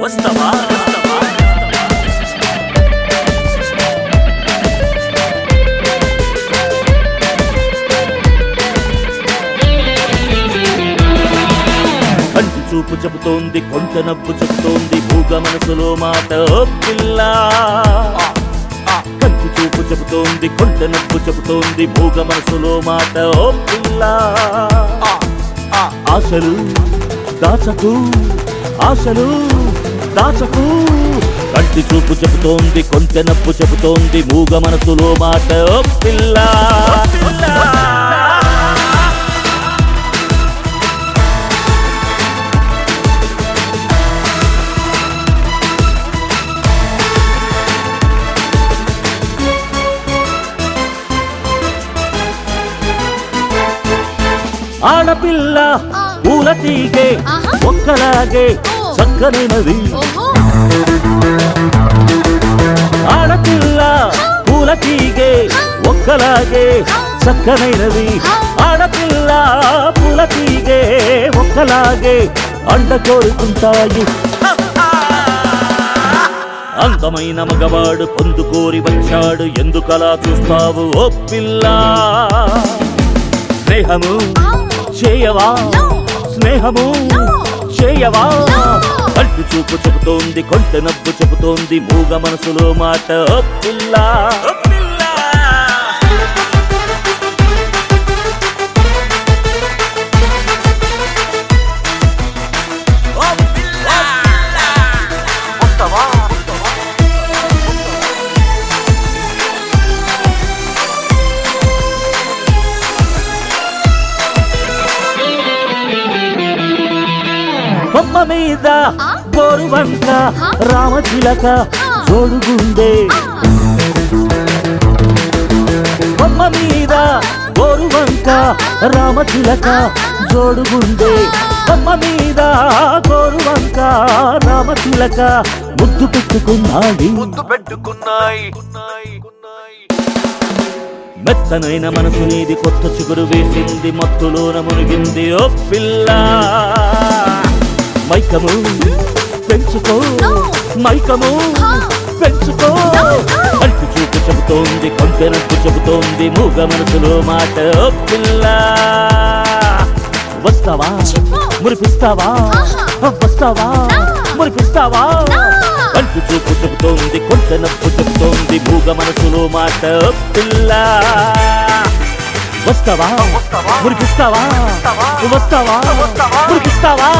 వస్తావా కంటి చూపు చెబుతోంది, కొంట నవ్వు చెబుతోంది, మూగ మనసులో మాట ఓ పిల్ల. కంటి చూపు చెబుతోంది, కొంట నవ్వు చెబుతోంది, మూగ మనసులో మాట ఓ పిల్ల. ఆశలు దాచకు, ఆశలు దాచకు. కంటి చూపు చెబుతోంది, కొంట నవ్వు చెబుతోంది, మూగ మనసులో మాట ఓ పిల్ల. ఆడపిల్ల పూల తీగే ఒక్కలాగే చక్కనైనది. ఆడపిల్ల పూల తీగే ఒక్కలాగే చక్కనైనది. ఆడపిల్ల పూల తీగే ఒక్కలాగే అండ కోరుకుంటాయి. అందమైన మగవాడు పొందుకోరి వచ్చాడు, ఎందుకలా చూస్తావు ఓ పిల్ల? స్నేహము చేయవా, స్నేహము చేయవా. కంటి చూపు చెబుతోంది, కొంట నవ్వు చెబుతోంది, మూగ మనసులో మాట ఓ పిల్ల. కొమ్మ మీద గోరువంక రామచిలక జోడుగుండే. కొమ్మ మీద గోరువంక రామచిలక జోడుగుండే. కొమ్మ మీద గోరువంక రామచిలక ముద్దు పెట్టుకున్నాయి. మెత్తనైన మనసు నీది, కొత్త చిగురు వేసింది, మత్తులోన మునిగింది ఓ పిల్ల. మైకము పెంచుకో, మైకము పెంచుకో. కంటి చూపు చెబుతోంది, కొంట నవ్వు చెబుతోంది, మూగ మనసులో మాట ఓ పిల్ల. వస్తావా మురిపిస్తావా, వస్తావా మురిపిస్తావా. కంటి చూపు చెబుతోంది, కొంట నవ్వు చెబుతోంది, మూగ మనసులో మాట ఓ పిల్ల. వస్తావా మురిపిస్తావా, వస్తావా మురిపిస్తావా.